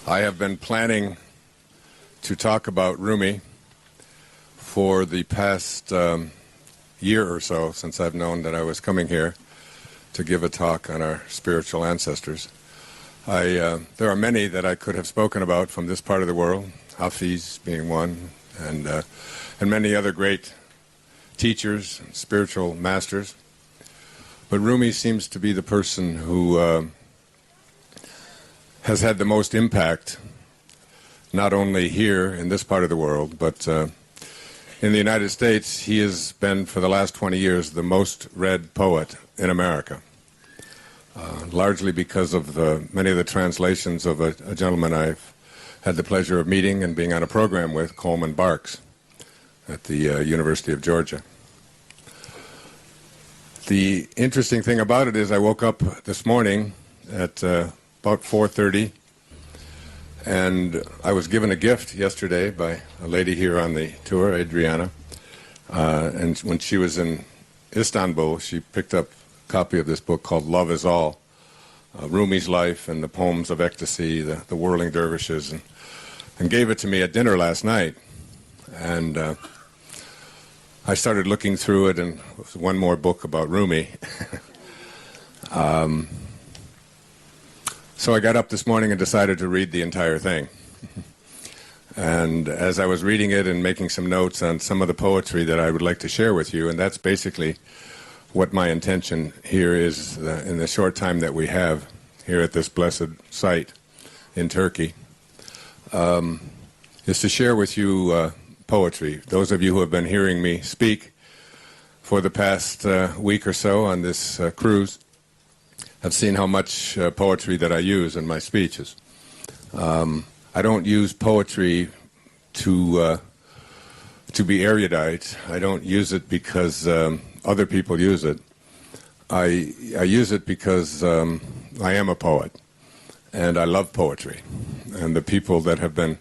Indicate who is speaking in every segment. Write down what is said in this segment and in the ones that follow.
Speaker 1: I have been planning to talk about Rumi for the past year or so, since I've known that I was coming here to give a talk on our spiritual ancestors. There are many that I could have spoken about from this part of the world, Hafiz being one, and many other great teachers, spiritual masters. But Rumi seems to be the person who has had the most impact, not only here in this part of the world, but in the United States. He has been, for the last 20 years, the most read poet in America, largely because of many of the translations of a gentleman I've had the pleasure of meeting and being on a program with, Coleman Barks, at the University of Georgia. The interesting thing about it is I woke up this morning at about 4:30, and I was given a gift yesterday by a lady here on the tour, Adriana, and when she was in Istanbul, she picked up a copy of this book called Love Is All, Rumi's life and the poems of ecstasy, the whirling dervishes, and gave it to me at dinner last night. And I started looking through it, and it was one more book about Rumi. So I got up this morning and decided to read the entire thing. And as I was reading it and making some notes on some of the poetry that I would like to share with you, and that's basically what my intention here is in the short time that we have here at this blessed site in Turkey, is to share with you poetry. Those of you who have been hearing me speak for the past week or so on this cruise have seen how much poetry that I use in my speeches. I don't use poetry to be erudite. I don't use it because other people use it. I use it because I am a poet, and I love poetry. And the people that have been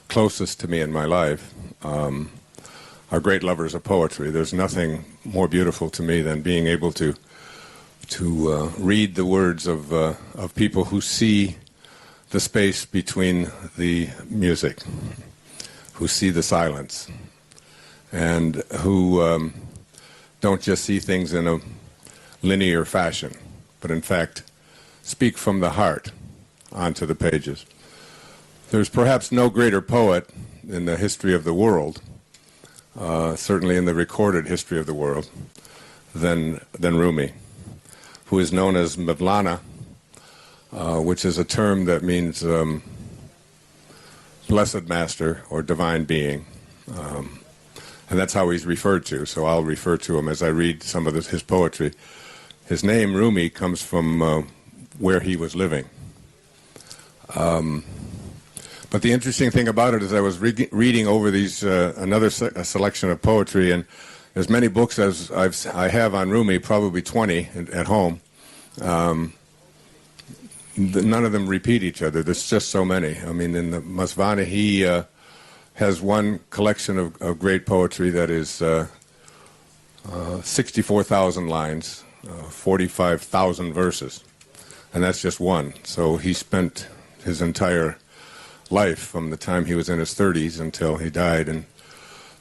Speaker 1: closest to me in my life are great lovers of poetry. There's nothing more beautiful to me than being able to read the words of people who see the space between the music, who see the silence, and who don't just see things in a linear fashion, but in fact speak from the heart onto the pages. There's perhaps no greater poet in the history of the world, certainly in the recorded history of the world, than Rumi, who is known as Mevlana, which is a term that means blessed master or divine being. And that's how he's referred to, so I'll refer to him as I read some of his poetry. His name, Rumi, comes from where he was living. But the interesting thing about it is I was reading over these another selection of poetry, and as many books as I have on Rumi, probably 20 at home. None of them repeat each other. There's just so many. I mean, in the Masvani, he has one collection of great poetry that is 64,000 lines, 45,000 verses, and that's just one. So he spent his entire life from the time he was in his 30s until he died in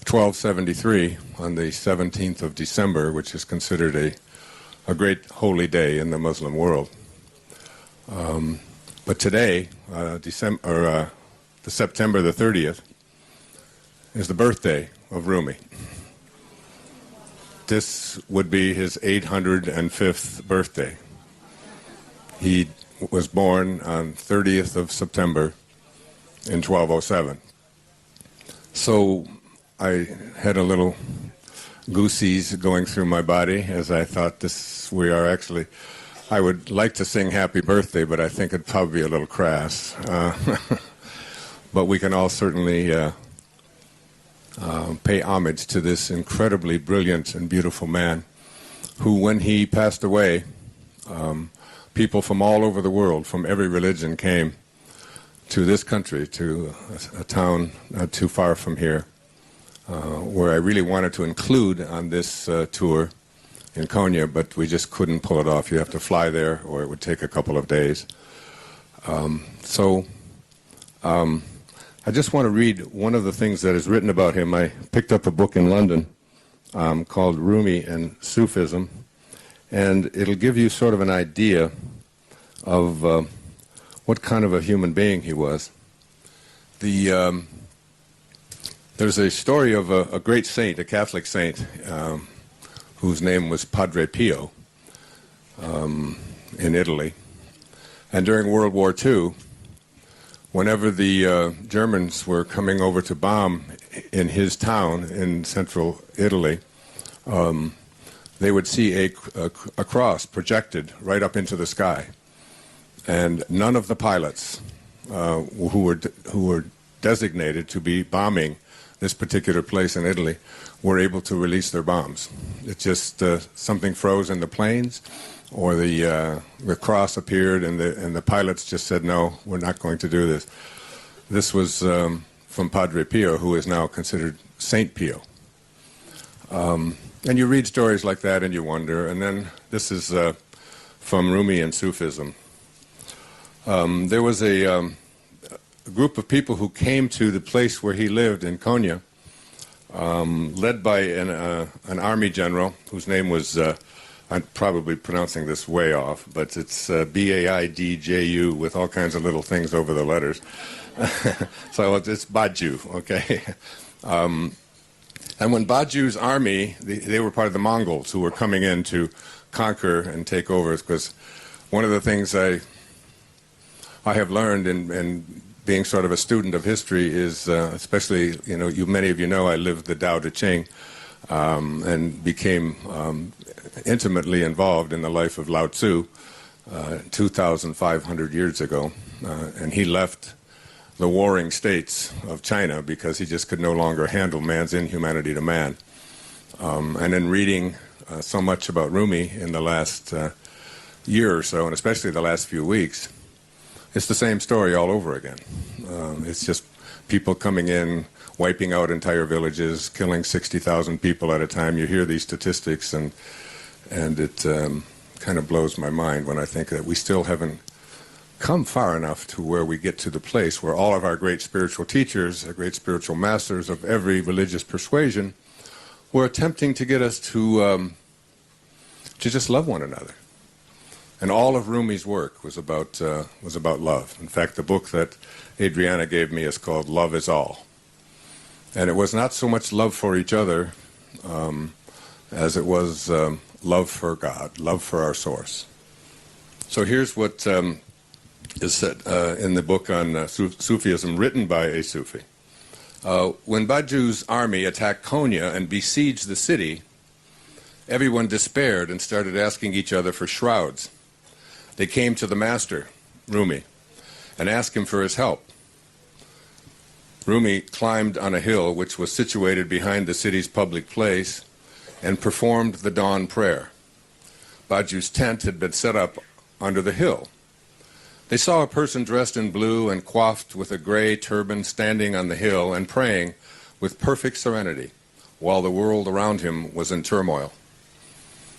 Speaker 1: 1273 on the 17th of December, which is considered a great holy day in the Muslim world. But today, the September the 30th, is the birthday of Rumi. This would be his 805th birthday. He was born on 30th of September in 1207. So I had a little goosies going through my body as I thought I would like to sing happy birthday, but I think it'd probably be a little crass. But we can all certainly pay homage to this incredibly brilliant and beautiful man who, when he passed away, people from all over the world, from every religion, came to this country, to a town not too far from here, where I really wanted to include on this tour in Konya, but we just couldn't pull it off. You have to fly there, or it would take a couple of days. So I just want to read one of the things that is written about him. I picked up a book in London called Rumi and Sufism, and it'll give you sort of an idea of what kind of a human being he was. There's a story of a great saint, a Catholic saint, whose name was Padre Pio in Italy. And during World War II, whenever the Germans were coming over to bomb in his town in central Italy, they would see a cross projected right up into the sky. And none of the pilots who were designated to be bombing this particular place in Italy were able to release their bombs. It just something froze in the planes, or the cross appeared, and the pilots just said, "No, we're not going to do this." This was from Padre Pio, who is now considered Saint Pio. And you read stories like that, and you wonder. And then this is from Rumi and Sufism. There was a group of people who came to the place where he lived in Konya, led by an army general whose name was, I'm probably pronouncing this way off, but it's Baidju with all kinds of little things over the letters. So it's Baju, okay? And when Baju's army, they were part of the Mongols who were coming in to conquer and take over, because one of the things I have learned in being sort of a student of history is, especially, many of you know, I lived the Tao Te Ching and became intimately involved in the life of Lao Tzu 2,500 years ago. And he left the warring states of China because he just could no longer handle man's inhumanity to man. And in reading so much about Rumi in the last year or so, and especially the last few weeks, it's the same story all over again. It's just people coming in, wiping out entire villages, killing 60,000 people at a time. You hear these statistics, and it kind of blows my mind when I think that we still haven't come far enough to where we get to the place where all of our great spiritual teachers, our great spiritual masters of every religious persuasion, were attempting to get us to just love one another. And all of Rumi's work was about love. In fact, the book that Adriana gave me is called Love is All. And it was not so much love for each other as it was love for God, love for our source. So here's what is said in the book on Sufism, written by a Sufi. When Baju's army attacked Konya and besieged the city, everyone despaired and started asking each other for shrouds. They came to the master, Rumi, and asked him for his help. Rumi climbed on a hill which was situated behind the city's public place and performed the dawn prayer. Baju's tent had been set up under the hill. They saw a person dressed in blue and coiffed with a gray turban standing on the hill and praying with perfect serenity while the world around him was in turmoil.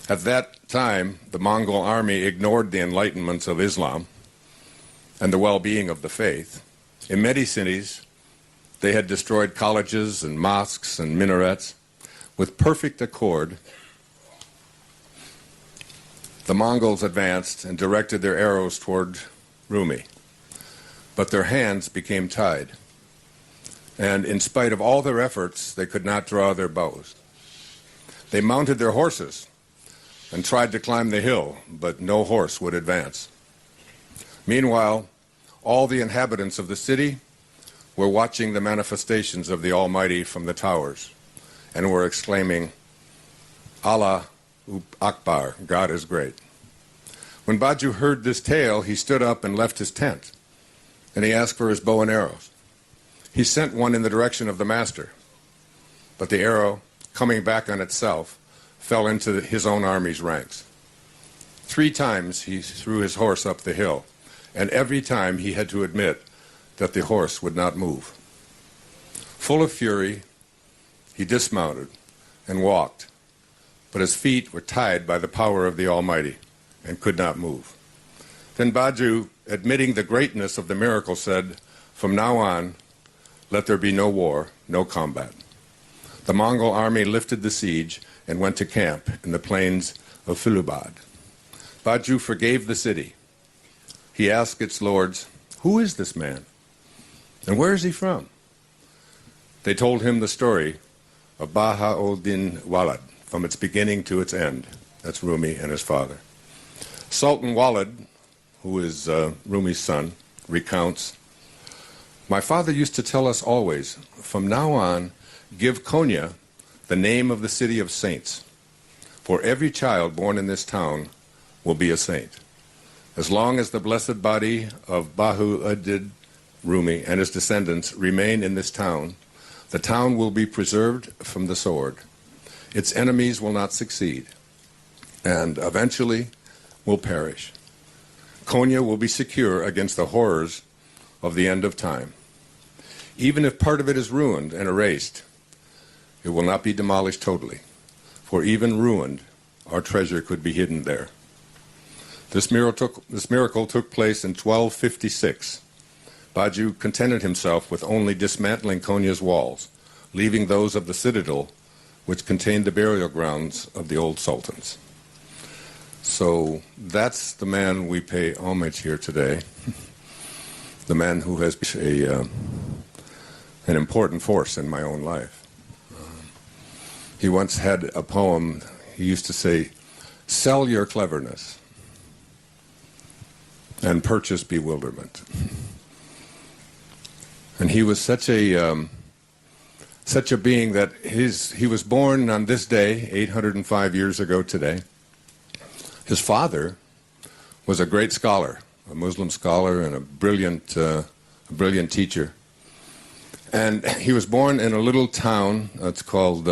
Speaker 1: At that time, the Mongol army ignored the enlightenments of Islam and the well-being of the faith. In many cities, they had destroyed colleges and mosques and minarets. With perfect accord, the Mongols advanced and directed their arrows toward Rumi. But their hands became tied, and in spite of all their efforts, they could not draw their bows. They mounted their horses and tried to climb the hill, but no horse would advance. Meanwhile, all the inhabitants of the city were watching the manifestations of the Almighty from the towers and were exclaiming, Allah Akbar, God is great. When Baju heard this tale, he stood up and left his tent, and he asked for his bow and arrows. He sent one in the direction of the master, but the arrow, coming back on itself, fell into his own army's ranks. 3 times he threw his horse up the hill, and every time he had to admit that the horse would not move. Full of fury, he dismounted and walked, but his feet were tied by the power of the Almighty and could not move. Then Baju, admitting the greatness of the miracle, said, From now on, let there be no war, no combat. The Mongol army lifted the siege and went to camp in the plains of Filubad. Baju forgave the city. He asked its lords, "Who is this man? And where is he from?" They told him the story of Bahauddin Walid from its beginning to its end. That's Rumi and his father. Sultan Walid, who is Rumi's son, recounts, "My father used to tell us always, from now on, give Konya the name of the city of saints, for every child born in this town will be a saint. As long as the blessed body of Bahauddin Rumi and his descendants remain in this town, the town will be preserved from the sword. Its enemies will not succeed, and eventually will perish. Konya will be secure against the horrors of the end of time. Even if part of it is ruined and erased, it will not be demolished totally, for even ruined, our treasure could be hidden there." This miracle took place in 1256. Baju contented himself with only dismantling Konya's walls, leaving those of the citadel, which contained the burial grounds of the old sultans. So that's the man we pay homage here today, the man who has been an important force in my own life. He once had a poem, he used to say, "Sell your cleverness and purchase bewilderment." And he was such a being that he was born on this day, 805 years ago today. His father was a great scholar, a Muslim scholar and a brilliant teacher. And he was born in a little town, it's called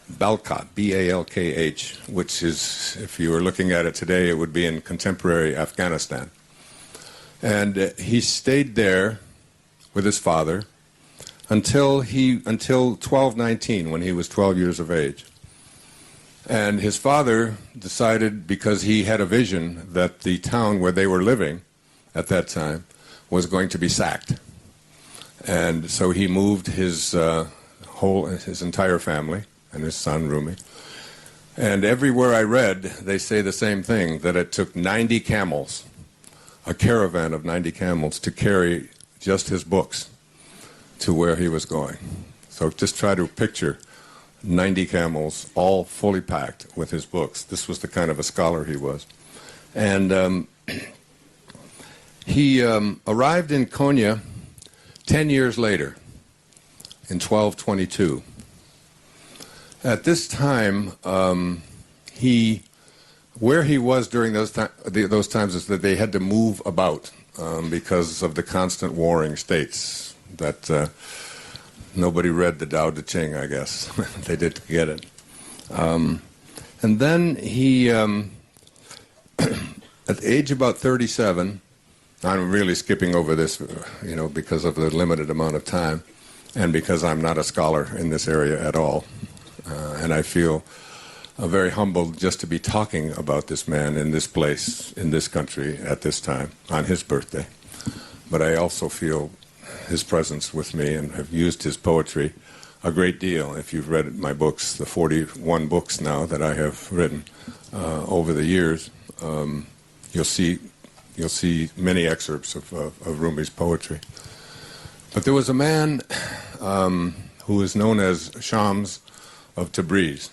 Speaker 1: Balkh, B-A-L-K-H, which is, if you were looking at it today, it would be in contemporary Afghanistan. And he stayed there with his father until 1219, when he was 12 years of age. And his father decided, because he had a vision that the town where they were living at that time was going to be sacked. And so he moved his entire family and his son, Rumi. And everywhere I read, they say the same thing, that it took 90 camels, a caravan of 90 camels, to carry just his books to where he was going. So just try to picture 90 camels, all fully packed with his books. This was the kind of a scholar he was. And he arrived in Konya 10 years later, in 1222. At this time, where he was during those times is that they had to move about because of the constant warring states. That nobody read the Tao Te Ching, I guess. They didn't get it. And then he, at the age about 37, I'm really skipping over this, because of the limited amount of time, and because I'm not a scholar in this area at all. And I feel very humbled just to be talking about this man in this place, in this country, at this time, on his birthday. But I also feel his presence with me and have used his poetry a great deal. If you've read my books, the 41 books now that I have written over the years, you'll see many excerpts of Rumi's poetry. But there was a man who is known as Shams of Tabriz.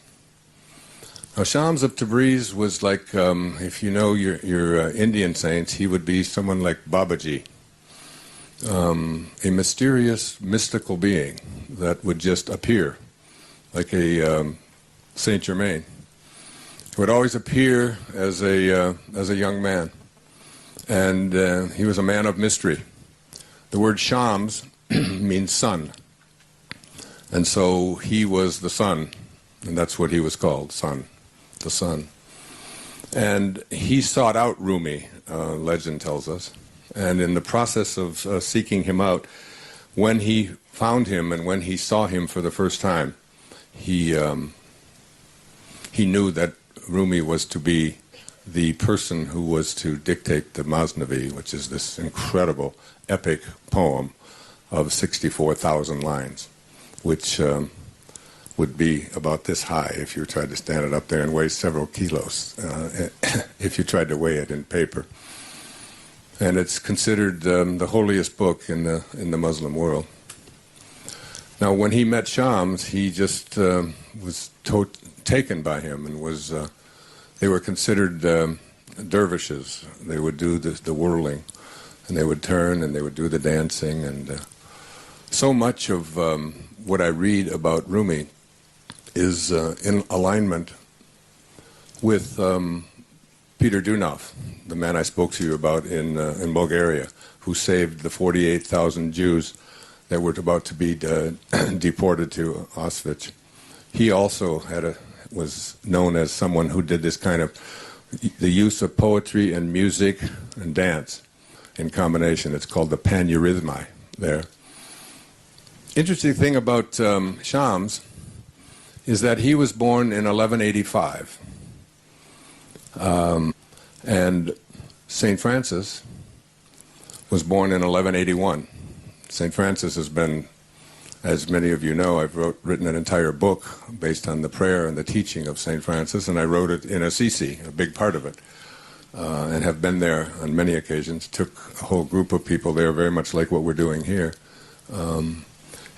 Speaker 1: Now, Shams of Tabriz was like, if you know your Indian saints, he would be someone like Babaji, a mysterious, mystical being that would just appear, like a Saint Germain. He would always appear as a young man, and he was a man of mystery. The word Shams means sun, and so he was the sun, and that's what he was called, sun, the sun. And he sought out Rumi, legend tells us, and in the process of seeking him out, when he found him and when he saw him for the first time, he knew that Rumi was to be the person who was to dictate the Masnavi, which is this incredible epic poem of 64,000 lines, which would be about this high if you tried to stand it up there, and weigh several kilos if you tried to weigh it in paper. And it's considered the holiest book in the Muslim world. Now, when he met Shams, he just was taken by him, and was they were considered dervishes. They would do the whirling, and they would turn, and they would do the dancing, and so much of what I read about Rumi is in alignment with Peter Dunov, the man I spoke to you about in Bulgaria, who saved the 48,000 Jews that were about to be deported to Auschwitz. He also was known as someone who did this kind of the use of poetry and music and dance in combination. It's called the paneurismai there. Interesting thing about Shams is that he was born in 1185. And St. Francis was born in 1181. St. Francis has been, as many of you know, I've written an entire book based on the prayer and the teaching of St. Francis, and I wrote it in Assisi, a big part of it, and have been there on many occasions. Took a whole group of people there, very much like what we're doing here.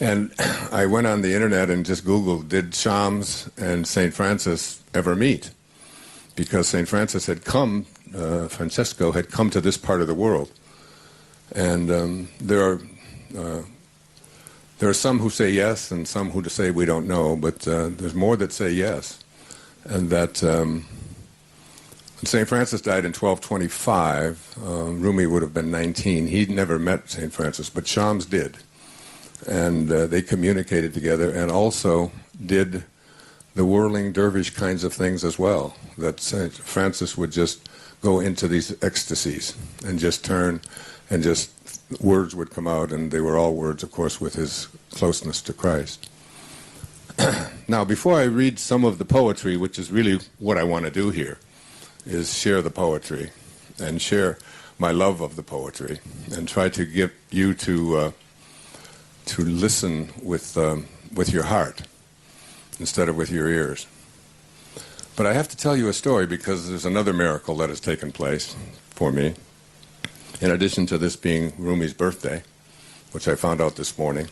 Speaker 1: And I went on the internet and just Googled, did Shams and St. Francis ever meet? Because St. Francis had come, Francesco had come to this part of the world. And there are some who say yes and some who say we don't know, but there's more that say yes. And that when St. Francis died in 1225, Rumi would have been 19. He'd never met St. Francis, but Shams did. And they communicated together and also did the whirling dervish kinds of things as well, that St. Francis would just go into these ecstasies and just turn, and just words would come out, and they were all words, of course, with his closeness to Christ. Now, before I read some of the poetry, which is really what I want to do here, is share the poetry and share my love of the poetry and try to get you to listen with your heart instead of with your ears. But I have to tell you a story because there's another miracle that has taken place for me. In addition to this being Rumi's birthday, which I found out this morning.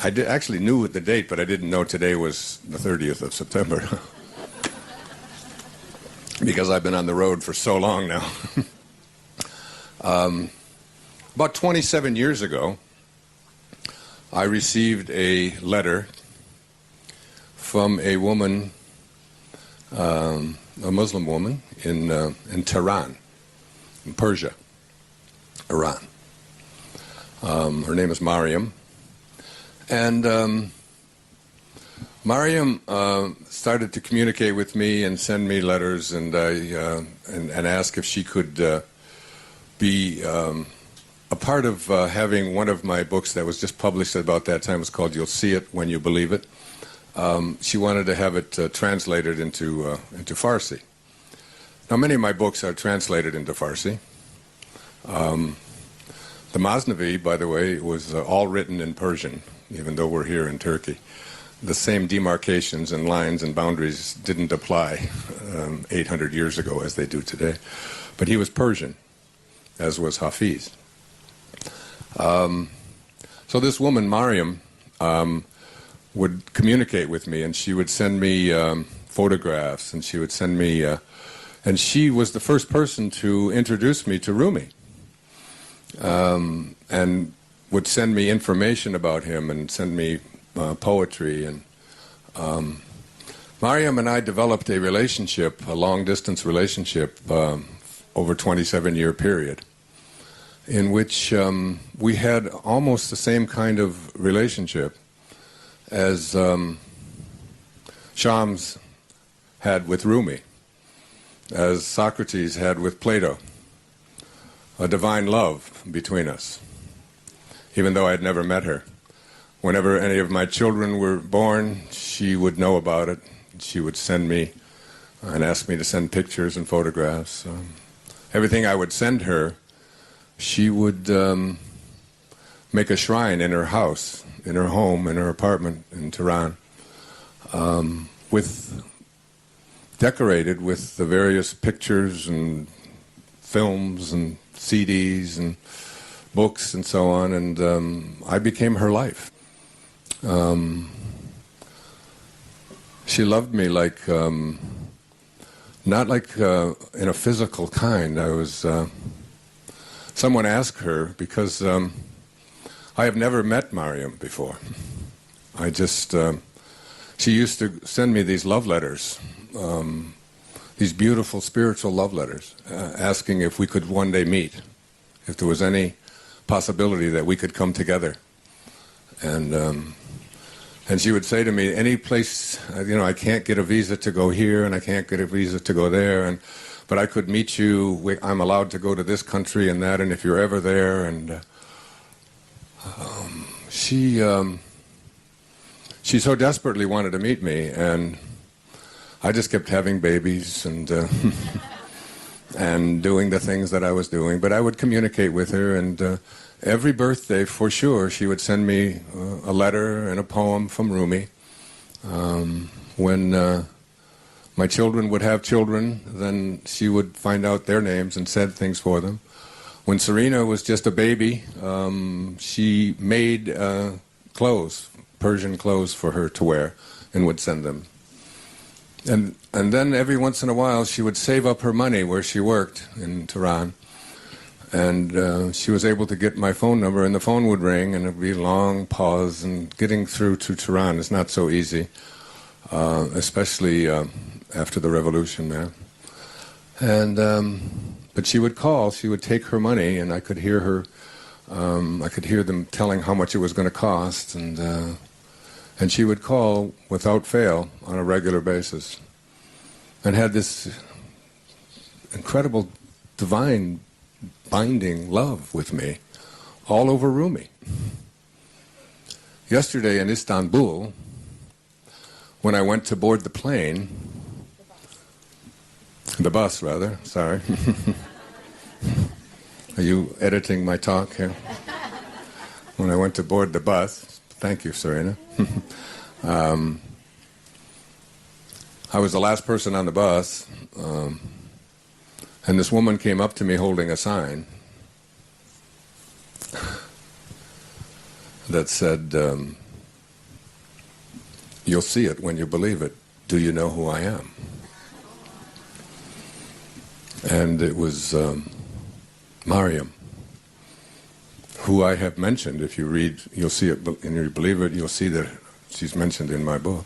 Speaker 1: I actually knew the date, but I didn't know today was the 30th of September. Because I've been on the road for so long now. About 27 years ago, I received a letter from a woman, a Muslim woman in Tehran, in Persia, Iran. Her name is Mariam. And Mariam started to communicate with me and send me letters, and ask if she could be a part of having one of my books that was just published at about that time. It was called You'll See It When You Believe It. She wanted to have it translated into Farsi. Now, many of my books are translated into Farsi. The Masnavi, by the way, was all written in Persian, even though we're here in Turkey. The same demarcations and lines and boundaries didn't apply 800 years ago as they do today. But he was Persian, as was Hafiz. So this woman, Mariam, would communicate with me, and she would send me photographs, and she would send me... and she was the first person to introduce me to Rumi, and would send me information about him and send me poetry. And Mariam and I developed a relationship, a long-distance relationship, over a 27-year period, in which we had almost the same kind of relationship as Shams had with Rumi, as Socrates had with Plato, a divine love between us, even though I had never met her. Whenever any of my children were born, she would know about it. She would send me and asked me to send pictures and photographs. Everything I would send her, she would make a shrine in her house, in her home, in her apartment in Tehran, decorated with the various pictures and films and CDs and books and so on, and I became her life. She loved me like, not like in a physical kind. Someone asked her, because I have never met Mariam before. She used to send me these love letters, these beautiful spiritual love letters, asking if we could one day meet, if there was any possibility that we could come together. And she would say to me, any place, I can't get a visa to go here, and I can't get a visa to go there, but I could meet you. I'm allowed to go to this country and that, and if you're ever there. And she so desperately wanted to meet me, and I just kept having babies and and doing the things that I was doing. But I would communicate with her, and every birthday, for sure, she would send me a letter and a poem from Rumi. When my children would have children, then she would find out their names and said things for them. When Serena was just a baby, she made clothes, Persian clothes for her to wear, and would send them. And then every once in a while, she would save up her money where she worked in Tehran. And she was able to get my phone number, and the phone would ring, and it would be a long pause, and getting through to Tehran is not so easy, especially after the revolution there. But she would call, she would take her money, and I could hear her, I could hear them telling how much it was going to cost, and she would call without fail on a regular basis, and had this incredible divine binding love with me all over Rumi. Yesterday in Istanbul, when I went to board the plane, the bus rather, sorry. Are you editing my talk here? When I went to board the bus, thank you, Serena. I was the last person on the bus, and this woman came up to me holding a sign that said, you'll see it when you believe it. Do you know who I am? And it was Mariam, who I have mentioned. If you read, you'll see it, and you believe it, you'll see that she's mentioned in my book.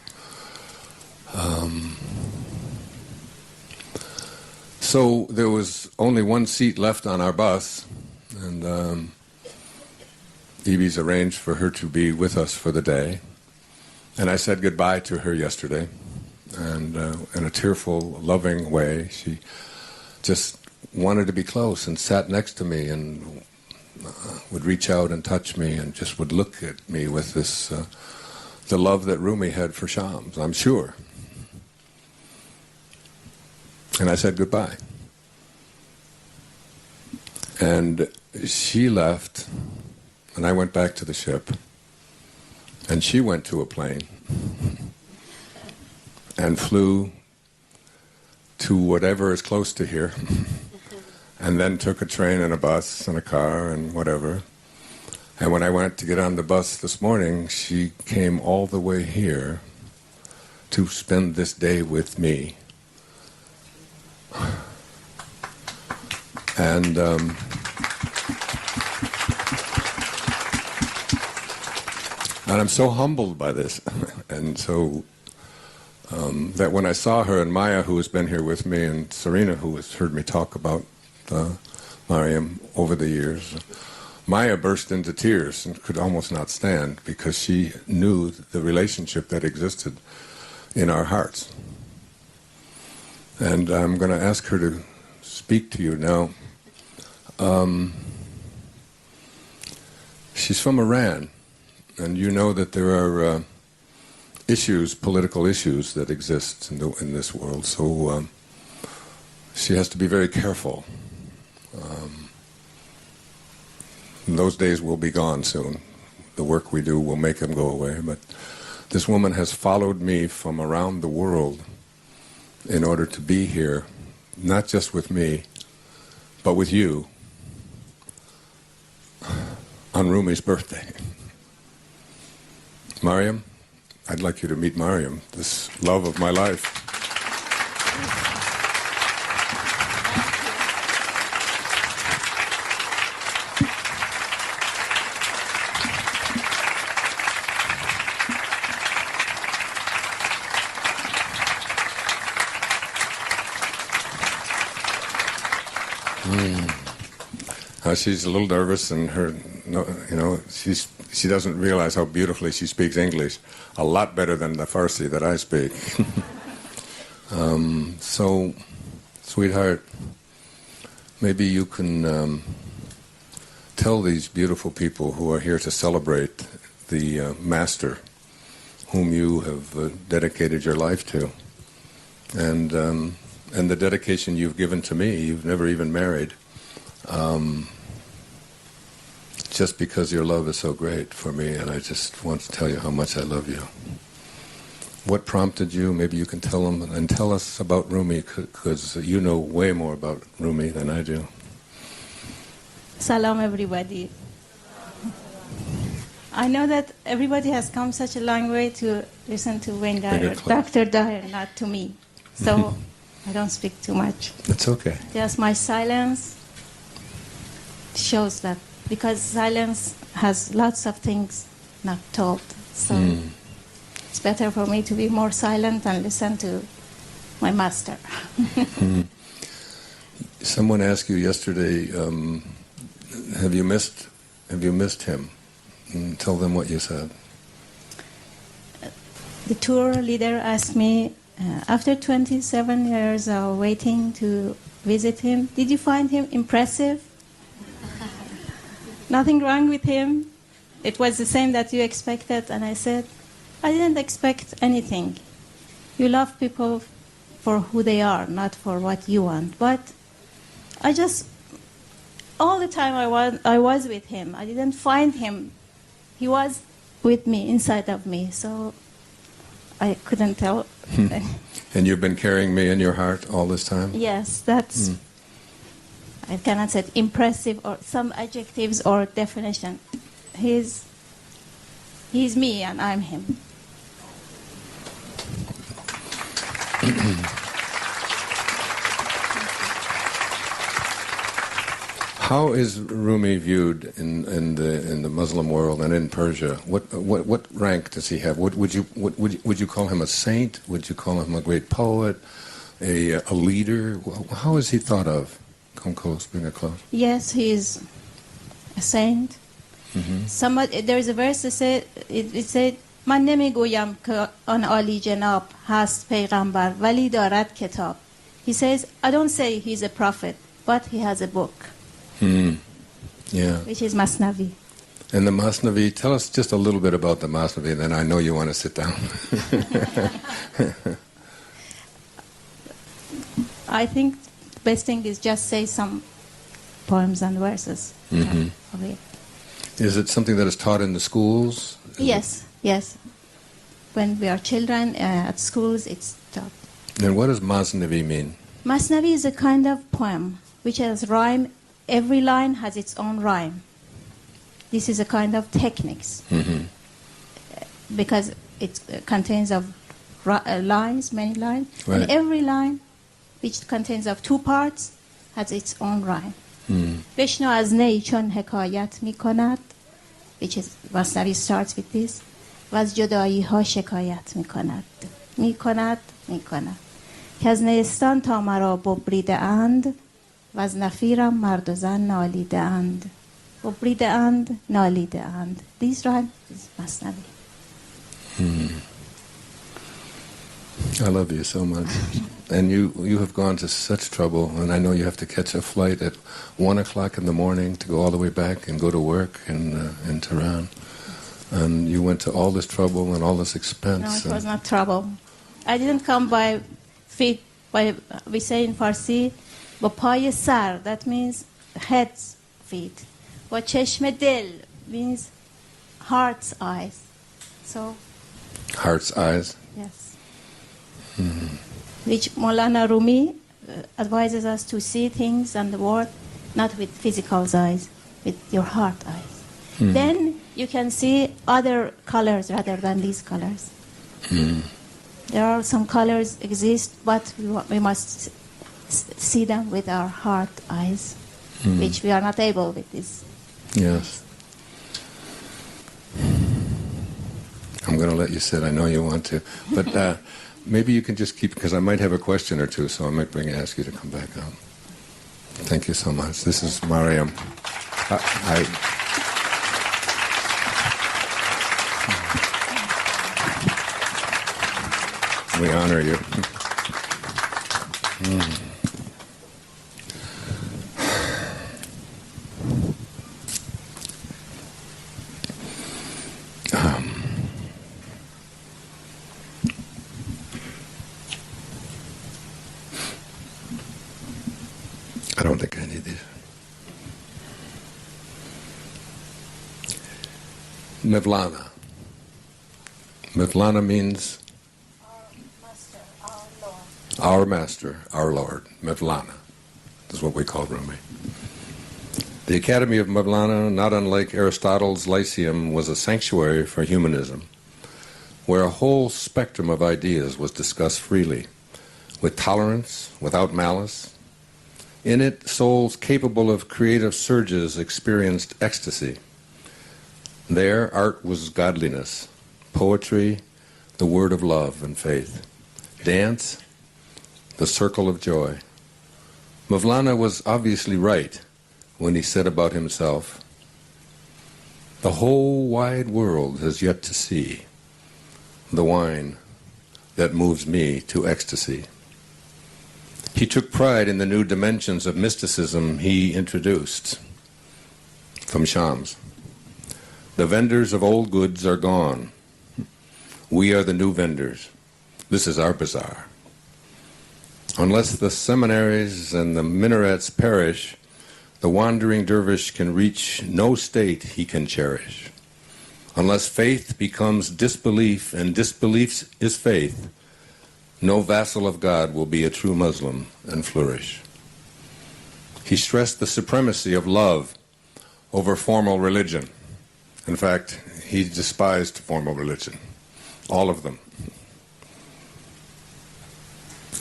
Speaker 1: So there was only one seat left on our bus, and Evie's arranged for her to be with us for the day. And I said goodbye to her yesterday, and in a tearful, loving way. She just wanted to be close and sat next to me and would reach out and touch me and just would look at me with this, the love that Rumi had for Shams, I'm sure. And I said goodbye. And she left, and I went back to the ship. And she went to a plane and flew to whatever is close to here, and then took a train and a bus and a car and whatever. And when I went to get on the bus this morning, she came all the way here to spend this day with me. And I'm so humbled by this, and so that when I saw her, and Maya, who has been here with me, and Serena, who has heard me talk about Mariam over the years, Maya burst into tears and could almost not stand because she knew the relationship that existed in our hearts. And I'm going to ask her to speak to you now. She's from Iran, and you know that there are issues, political issues that exist in this world. So she has to be very careful. Those days will be gone soon. The work we do will make them go away. But this woman has followed me from around the world in order to be here, not just with me, but with you on Rumi's birthday. Mariam, I'd like you to meet Mariam, this love of my life. She's a little nervous, and she doesn't realize how beautifully she speaks English, a lot better than the Farsi that I speak. So, sweetheart, maybe you can tell these beautiful people who are here to celebrate the master whom you have dedicated your life to, and the dedication you've given to me. You've never even married. Just because your love is so great for me, and I just want to tell you how much I love you. What prompted you? Maybe you can tell them, and tell us about Rumi, because you know way more about Rumi than I do.
Speaker 2: Salam, everybody. I know that everybody has come such a long way to listen to Wayne Dyer, Dr. Dyer, not to me. So I don't speak too much.
Speaker 1: It's okay.
Speaker 2: Just my silence shows that, because silence has lots of things not told. So it's better for me to be more silent and listen to my master.
Speaker 1: Someone asked you yesterday, have you missed him? And tell them what you said.
Speaker 2: The tour leader asked me, after 27 years of waiting to visit him, did you find him impressive? Nothing wrong with him. It was the same that you expected. And I said, I didn't expect anything. You love people for who they are, not for what you want. But I just, all the time I was with him. I didn't find him. He was with me, inside of me. So I couldn't tell.
Speaker 1: And you've been carrying me in your heart all this time?
Speaker 2: Yes, that's... I cannot say impressive or some adjectives or definition. He's me and I'm him.
Speaker 1: How is Rumi viewed in the Muslim world and in Persia? What rank does he have? Would you call him a saint? Would you call him a great poet, a leader? How is he thought of? Come close, bring it close.
Speaker 2: Yes, he is a saint. There is a verse that said, it said, من نمیگویم که آن عالی جناب هست پیغمبر ولی دارد کتاب. He says, I don't say he's a prophet, but he has a book.
Speaker 1: Yeah.
Speaker 2: Which is Masnavi.
Speaker 1: And the Masnavi, tell us just a little bit about the Masnavi, then I know you want to sit down.
Speaker 2: I think the best thing is just say some poems and verses of it.
Speaker 1: Is it something that is taught in the schools?
Speaker 2: Yes. When we are children at schools, it's taught.
Speaker 1: And what does Masnavi mean?
Speaker 2: Masnavi is a kind of poem which has rhyme. Every line has its own rhyme. This is a kind of techniques because it contains of lines, many lines,
Speaker 1: right.
Speaker 2: And every line, which contains of two parts, has its own rhyme. بشنو از نی چون حکایت می کند, which is Masnavi starts with this. و از جدایی ها شکایت می کند که از نیستان تا مرا ببریده اند و از نفیرم مرد و زن نالیده اند. ببریده اند نالیده اند. These rhyme is Masnavi.
Speaker 1: I love you so much. And you have gone to such trouble, and I know you have to catch a flight at 1 o'clock in the morning to go all the way back and go to work in Tehran. And you went to all this trouble and all this expense.
Speaker 2: No, it was not trouble. I didn't come by feet, by, we say in Farsi, با پای سر, that means head's feet. با چشم دل means heart's eyes. So,
Speaker 1: Heart's eyes.
Speaker 2: yes. Which Maulana Rumi advises us to see things and the world not with physical eyes, with your heart eyes. Then you can see other colors rather than these colors. There are some colors exist, but we must see them with our heart eyes, which we are not able with this.
Speaker 1: Yes. I'm going to let you sit. I know you want to. But maybe you can just keep, because I might have a question or two, so I might ask you to come back up. Thank you so much. This is Mariam. We honor you. I don't think I need these. Mevlana. Mevlana means our master, our Lord, Mevlana. Is what we call Rumi. The Academy of Mevlana, not unlike Aristotle's Lyceum, was a sanctuary for humanism, where a whole spectrum of ideas was discussed freely, with tolerance, without malice. In it, souls capable of creative surges experienced ecstasy. There, art was godliness, poetry, the word of love and faith, dance, the circle of joy. Mevlana was obviously right when he said about himself, "The whole wide world has yet to see the wine that moves me to ecstasy." He took pride in the new dimensions of mysticism he introduced from Shams. The vendors of old goods are gone. We are the new vendors. This is our bazaar. Unless the seminaries and the minarets perish, the wandering dervish can reach no state he can cherish. Unless faith becomes disbelief and disbelief is faith, no vassal of God will be a true Muslim and flourish. He stressed the supremacy of love over formal religion. In fact, he despised formal religion, all of them.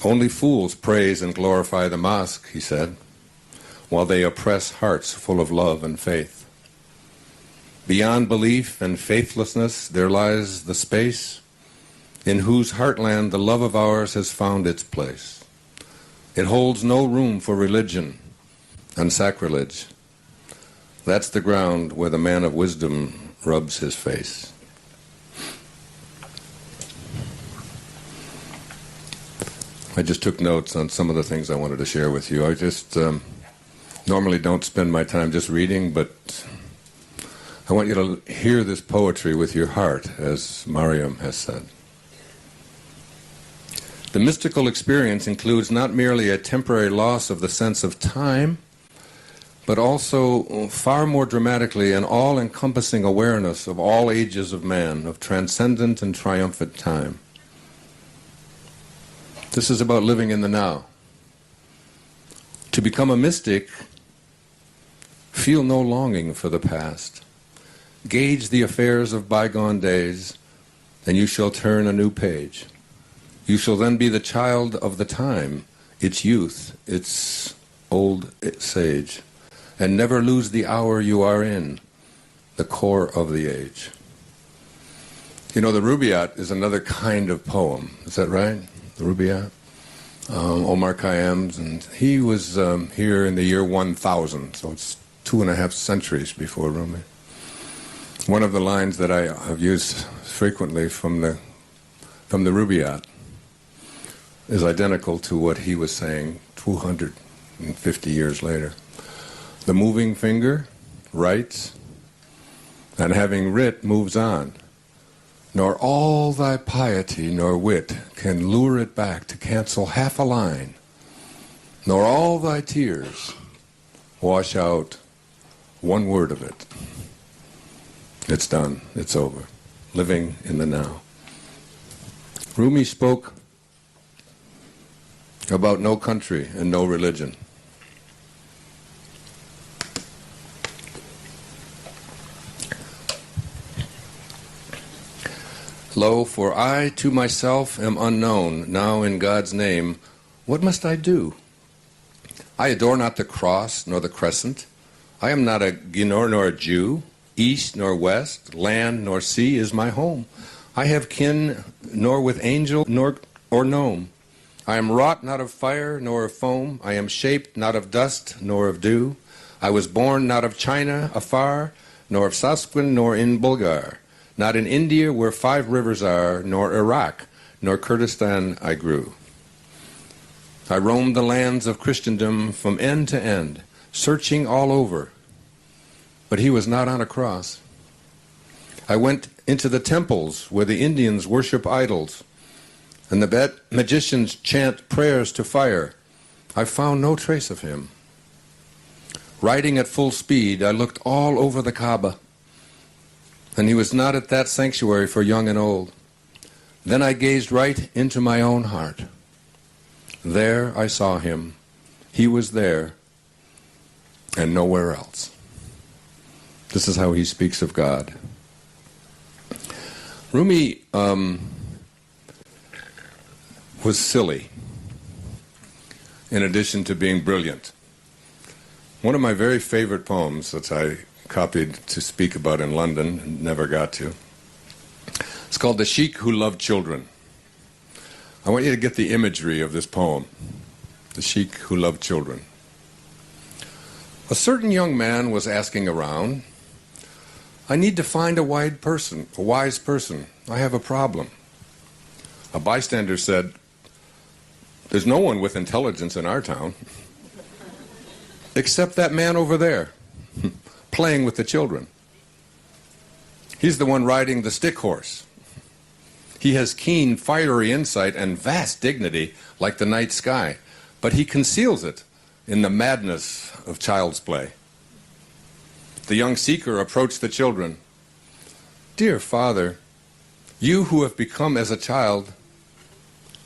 Speaker 1: Only fools praise and glorify the mosque, he said, while they oppress hearts full of love and faith. Beyond belief and faithlessness there lies the space in whose heartland the love of ours has found its place. It holds no room for religion and sacrilege. That's the ground where the man of wisdom rubs his face. I just took notes on some of the things I wanted to share with you. I just normally don't spend my time just reading, but I want you to hear this poetry with your heart, as Mariam has said. The mystical experience includes not merely a temporary loss of the sense of time, but also far more dramatically an all-encompassing awareness of all ages of man, of transcendent and triumphant time. This is about living in the now. To become a mystic, feel no longing for the past. Gauge the affairs of bygone days, and you shall turn a new page. You shall then be the child of the time, its youth, its old sage, and never lose the hour you are in, the core of the age. You know, the Rubaiyat is another kind of poem. Is that right? The Rubaiyat? Omar Khayyam's, and he was here in the year 1000, so it's 2.5 centuries before Rumi. One of the lines that I have used frequently from the Rubaiyat is identical to what he was saying 250 years later. The moving finger writes, and having writ moves on. Nor all thy piety nor wit can lure it back to cancel half a line, nor all thy tears wash out one word of it. It's done. It's over. Living in the now. Rumi spoke about no country and no religion. Lo, for I to myself am unknown, now in God's name, what must I do? I adore not the cross nor the crescent. I am not a Ginor nor a Jew. East nor west, land nor sea is my home. I have kin nor with angel nor gnome. I am wrought not of fire nor of foam. I am shaped not of dust nor of dew. I was born not of China afar, nor of Sasquin nor in Bulgar. Not in India where 5 rivers are, nor Iraq, nor Kurdistan I grew. I roamed the lands of Christendom from end to end, searching all over. But he was not on a cross. I went into the temples where the Indians worship idols, and the magicians chant prayers to fire. I found no trace of him. Riding at full speed, I looked all over the Kaaba, and he was not at that sanctuary for young and old. Then I gazed right into my own heart. There I saw him. He was there, and nowhere else. This is how he speaks of God. Rumi was silly, in addition to being brilliant. One of my very favorite poems that I copied to speak about in London and never got to, it's called The Sheik Who Loved Children. I want you to get the imagery of this poem, The Sheik Who Loved Children. A certain young man was asking around, I need to find a wise person. I have a problem. A bystander said, there's no one with intelligence in our town, except that man over there, playing with the children. He's the one riding the stick horse. He has keen, fiery insight and vast dignity like the night sky, but he conceals it in the madness of child's play. The young seeker approached the children. Dear father, you who have become as a child,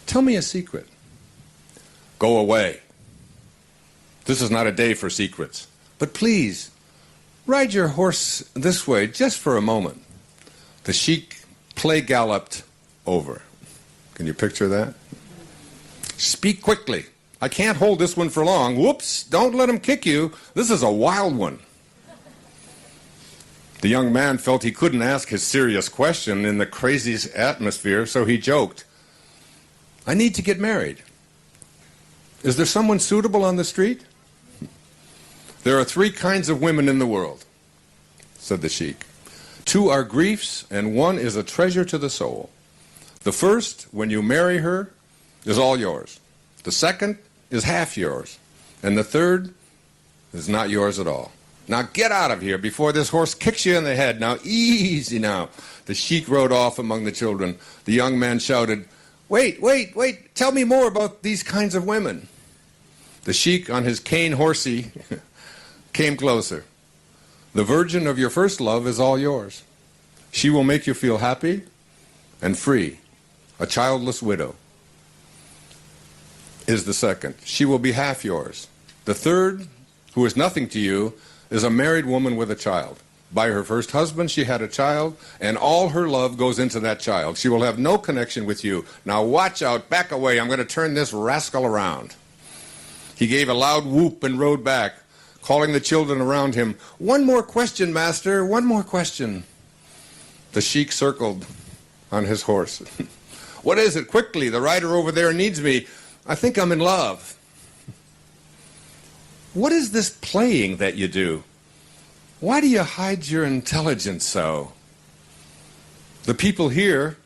Speaker 1: tell me a secret. Go away. This is not a day for secrets. But please, ride your horse this way just for a moment. The sheik play galloped over. Can you picture that? Speak quickly. I can't hold this one for long. Whoops, don't let him kick you. This is a wild one. The young man felt he couldn't ask his serious question in the crazy atmosphere, so he joked, I need to get married. Is there someone suitable on the street? There are 3 kinds of women in the world, said the sheik. 2 are griefs, and 1 is a treasure to the soul. The first, when you marry her, is all yours. The second is half yours. And the third is not yours at all. Now get out of here before this horse kicks you in the head. Now easy now. The sheik rode off among the children. The young man shouted, wait, tell me more about these kinds of women. The sheik on his cane horsey came closer. The virgin of your first love is all yours. She will make you feel happy and free. A childless widow is the second. She will be half yours. The third, who is nothing to you, is a married woman with a child. By her first husband, she had a child, and all her love goes into that child. She will have no connection with you. Now watch out, back away. I'm going to turn this rascal around. He gave a loud whoop and rode back, calling the children around him. One more question, master, one more question. The sheik circled on his horse. What is it? Quickly, the rider over there needs me. I think I'm in love. What is this playing that you do? Why do you hide your intelligence so? The people here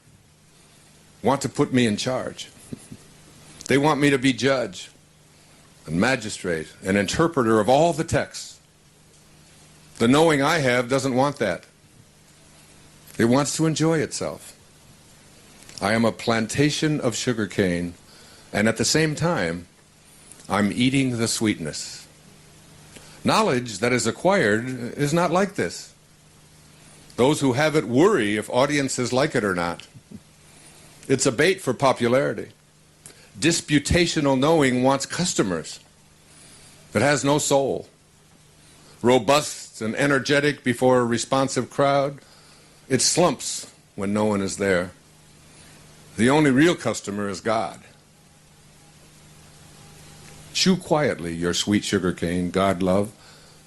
Speaker 1: want to put me in charge. They want me to be judge and magistrate and interpreter of all the texts. The knowing I have doesn't want that. It wants to enjoy itself. I am a plantation of sugarcane, and at the same time, I'm eating the sweetness. Knowledge that is acquired is not like this. Those who have it worry if audiences like it or not. It's a bait for popularity. Disputational knowing wants customers. It has no soul. Robust and energetic before a responsive crowd, it slumps when no one is there. The only real customer is God. Chew quietly your sweet sugarcane, God love,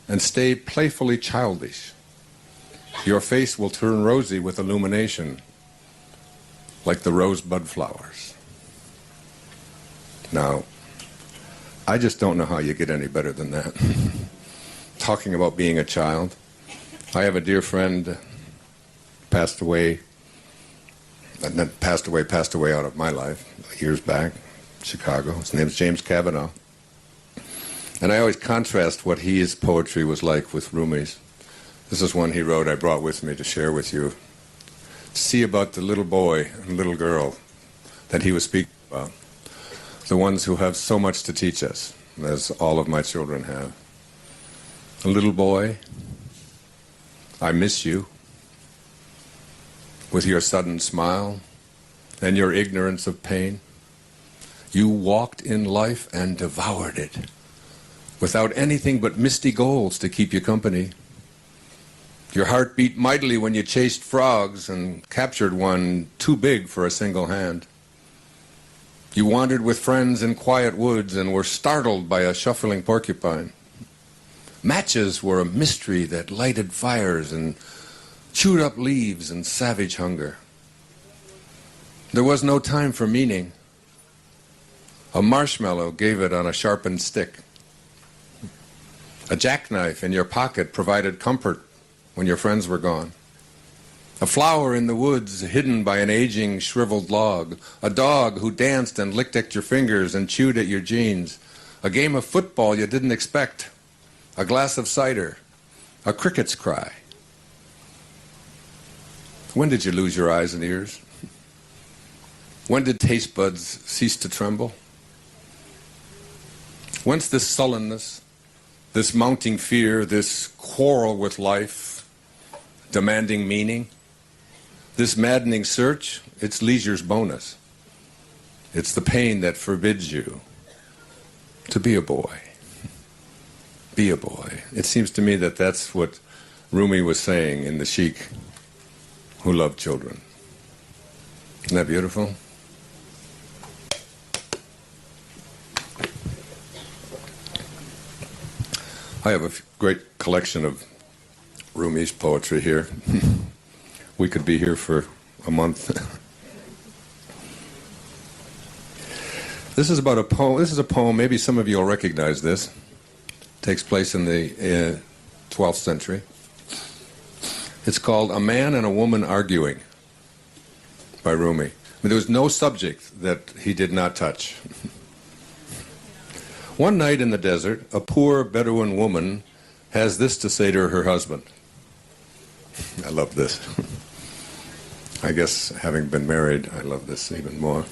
Speaker 1: and stay playfully childish. Your face will turn rosy with illumination, like the rosebud flowers. Now, I just don't know how you get any better than that. Talking about being a child. I have a dear friend, passed away out of my life years back, Chicago. His name is James Cavanaugh. And I always contrast what his poetry was like with Rumi's. This is one he wrote I brought with me to share with you. See about the little boy and little girl that he was speaking about. The ones who have so much to teach us, as all of my children have. A little boy, I miss you. With your sudden smile and your ignorance of pain, you walked in life and devoured it, without anything but misty goals to keep you company. Your heart beat mightily when you chased frogs and captured one too big for a single hand. You wandered with friends in quiet woods and were startled by a shuffling porcupine. Matches were a mystery that lighted fires and chewed up leaves and savage hunger. There was no time for meaning. A marshmallow gave it on a sharpened stick. A jackknife in your pocket provided comfort when your friends were gone. A flower in the woods hidden by an aging, shriveled log. A dog who danced and licked at your fingers and chewed at your jeans. A game of football you didn't expect. A glass of cider. A cricket's cry. When did you lose your eyes and ears? When did taste buds cease to tremble? Whence this sullenness, this mounting fear, this quarrel with life, demanding meaning? This maddening search, it's leisure's bonus. It's the pain that forbids you to be a boy. Be a boy. It seems to me that that's what Rumi was saying in The Sheik Who Loved Children. Isn't that beautiful? I have a great collection of Rumi's poetry here. We could be here for a month. This is about a poem. This is a poem, maybe some of you will recognize this. It takes place in the 12th century. It's called A Man and a Woman Arguing by Rumi. I mean, there was no subject that he did not touch. One night in the desert, a poor Bedouin woman has this to say to her husband. I love this. I guess having been married, I love this even more.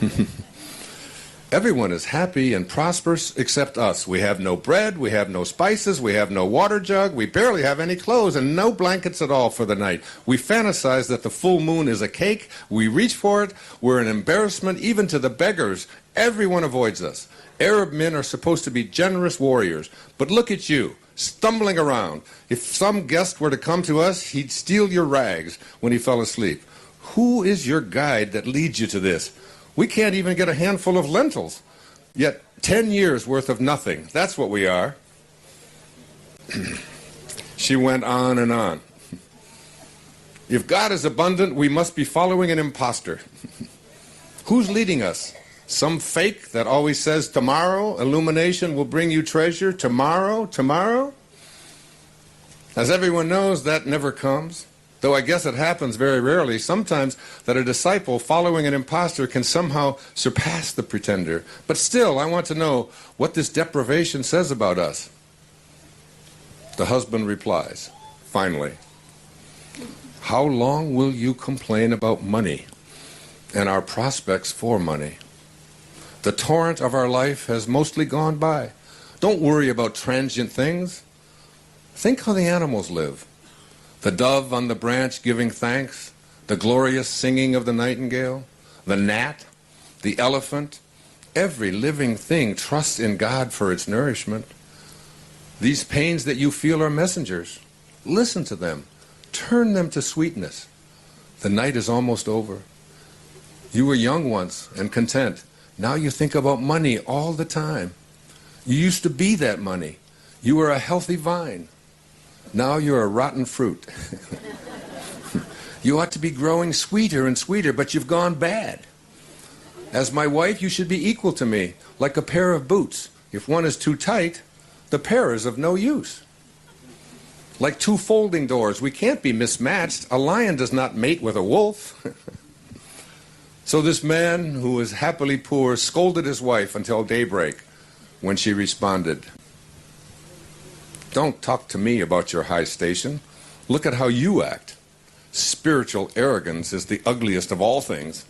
Speaker 1: Everyone is happy and prosperous except us. We have no bread, we have no spices, we have no water jug, we barely have any clothes and no blankets at all for the night. We fantasize that the full moon is a cake. We reach for it. We're an embarrassment even to the beggars. Everyone avoids us. Arab men are supposed to be generous warriors. But look at you, stumbling around. If some guest were to come to us, he'd steal your rags when he fell asleep. Who is your guide that leads you to this? We can't even get a handful of lentils. Yet 10 years worth of nothing. That's what we are. She went on and on. If God is abundant, we must be following an imposter. Who's leading us? Some fake that always says tomorrow, illumination will bring you treasure. Tomorrow, tomorrow? As everyone knows, that never comes. Though I guess it happens very rarely, sometimes that a disciple following an impostor can somehow surpass the pretender. But still, I want to know what this deprivation says about us. The husband replies, finally, How long will you complain about money and our prospects for money? The torrent of our life has mostly gone by. Don't worry about transient things. Think how the animals live. The dove on the branch giving thanks, the glorious singing of the nightingale, the gnat, the elephant. Every living thing trusts in God for its nourishment. These pains that you feel are messengers. Listen to them. Turn them to sweetness. The night is almost over. You were young once and content. Now you think about money all the time. You used to be that money. You were a healthy vine. Now you're a rotten fruit. You ought to be growing sweeter and sweeter, but you've gone bad. As my wife, you should be equal to me, like a pair of boots. If one is too tight, the pair is of no use. Like two folding doors, we can't be mismatched. A lion does not mate with a wolf. So this man, who was happily poor, scolded his wife until daybreak, when she responded, "Don't talk to me about your high station. Look at how you act. Spiritual arrogance is the ugliest of all things.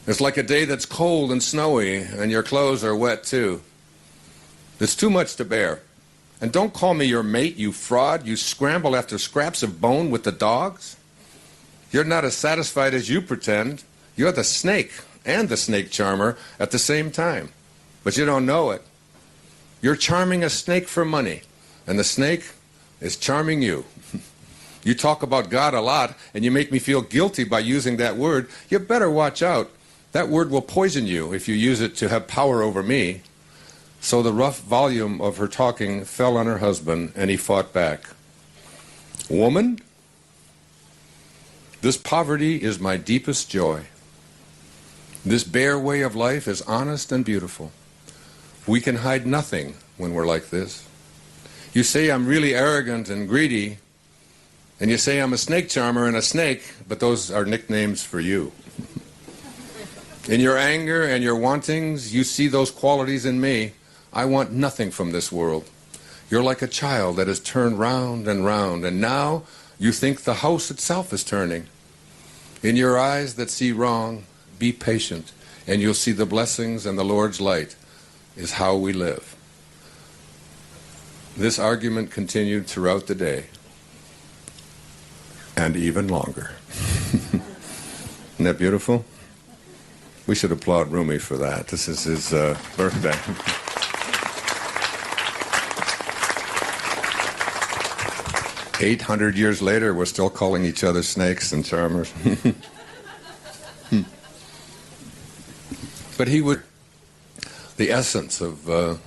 Speaker 1: It's like a day that's cold and snowy, and your clothes are wet too. It's too much to bear. And don't call me your mate, you fraud. You scramble after scraps of bone with the dogs. You're not as satisfied as you pretend. You're the snake and the snake charmer at the same time. But you don't know it. You're charming a snake for money, and the snake is charming you. You talk about God a lot, and you make me feel guilty by using that word. You better watch out. That word will poison you if you use it to have power over me." So the rough volume of her talking fell on her husband, and he fought back. "Woman, this poverty is my deepest joy. This bare way of life is honest and beautiful. We can hide nothing when we're like this. You say I'm really arrogant and greedy, and you say I'm a snake charmer and a snake, but those are nicknames for you. In your anger and your wantings, you see those qualities in me. I want nothing from this world. You're like a child that has turned round, and now you think the house itself is turning. In your eyes that see wrong, be patient, and you'll see the blessings and the Lord's light is how we live." This argument continued throughout the day, and even longer. Isn't that beautiful? We should applaud Rumi for that. This is his birthday. 800 years later, we're still calling each other snakes and charmers. But he would, the essence of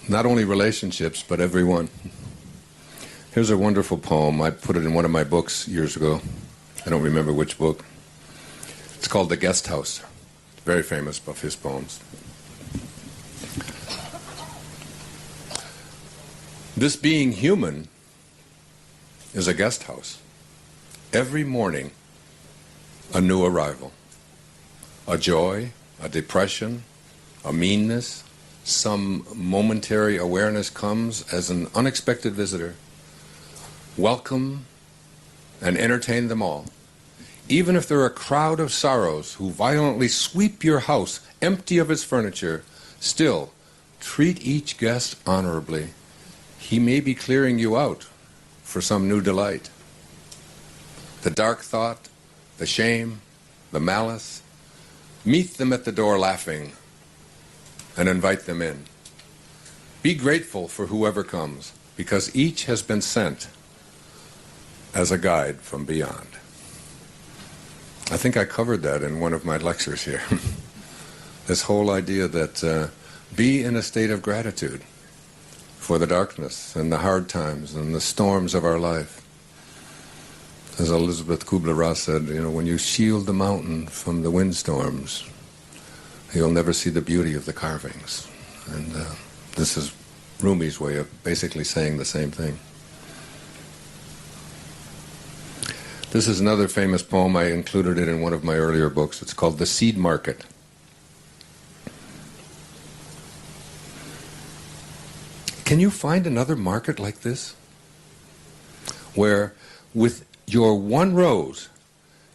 Speaker 1: not only relationships, but everyone. Here's a wonderful poem. I put it in one of my books years ago. I don't remember which book. It's called The Guest House. Very famous of his poems. This being human is a guest house. Every morning, a new arrival. A joy, a depression, a meanness, some momentary awareness comes as an unexpected visitor. Welcome and entertain them all. Even if they're a crowd of sorrows who violently sweep your house empty of its furniture, still treat each guest honorably. He may be clearing you out for some new delight. The dark thought, the shame, the malice, meet them at the door laughing and invite them in. Be grateful for whoever comes, because each has been sent as a guide from beyond. I think I covered that in one of my lectures here. This whole idea that be in a state of gratitude for the darkness and the hard times and the storms of our life. As Elizabeth Kubler-Ross said, when you shield the mountain from the windstorms, you'll never see the beauty of the carvings. And this is Rumi's way of basically saying the same thing. This is another famous poem. I included it in one of my earlier books. It's called The Seed Market. Can you find another market like this? Where with your one rose,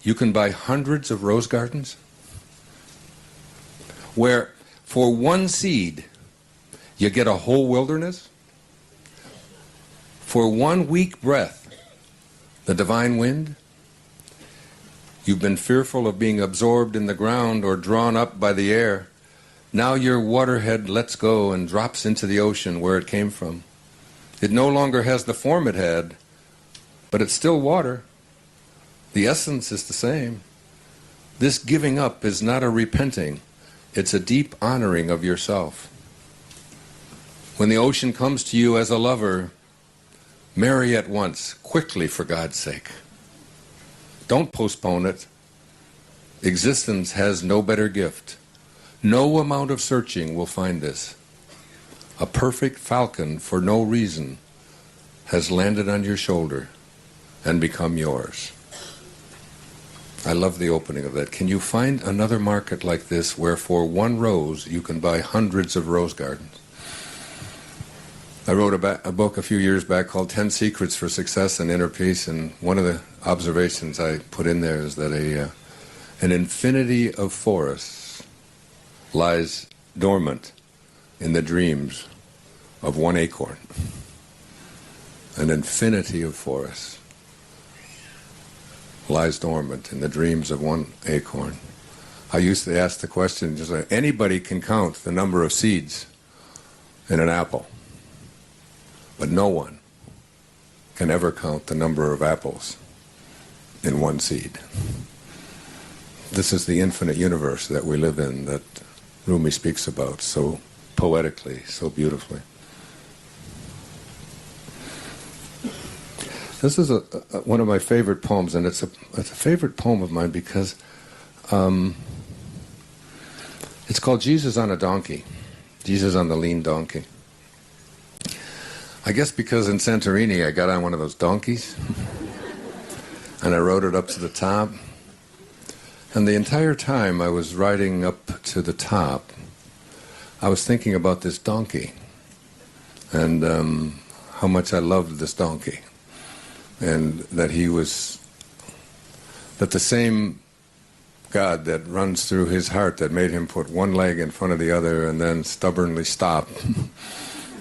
Speaker 1: you can buy hundreds of rose gardens? Where for one seed, you get a whole wilderness? For one weak breath, the divine wind? You've been fearful of being absorbed in the ground or drawn up by the air. Now your waterhead lets go and drops into the ocean where it came from. It no longer has the form it had, but it's still water. The essence is the same. This giving up is not a repenting. It's a deep honoring of yourself. When the ocean comes to you as a lover, marry at once, quickly for God's sake. Don't postpone it. Existence has no better gift. No amount of searching will find this. A perfect falcon, for no reason, has landed on your shoulder and become yours. I love the opening of that. Can you find another market like this where for one rose you can buy hundreds of rose gardens? I wrote a book a few years back called 10 Secrets for Success and Inner Peace, and one of the observations I put in there is that an infinity of forests lies dormant in the dreams of one acorn. An infinity of forests lies dormant in the dreams of one acorn. I used to ask the question, just like, anybody can count the number of seeds in an apple, but no one can ever count the number of apples in one seed. This is the infinite universe that we live in, that Rumi speaks about so poetically, so beautifully. This is one of my favorite poems, and it's a favorite poem of mine because it's called Jesus on a Donkey, Jesus on the Lean Donkey. I guess because in Santorini I got on one of those donkeys and I rode it up to the top. And the entire time I was riding up to the top, I was thinking about this donkey and how much I loved this donkey. And that that the same God that runs through his heart that made him put one leg in front of the other and then stubbornly stop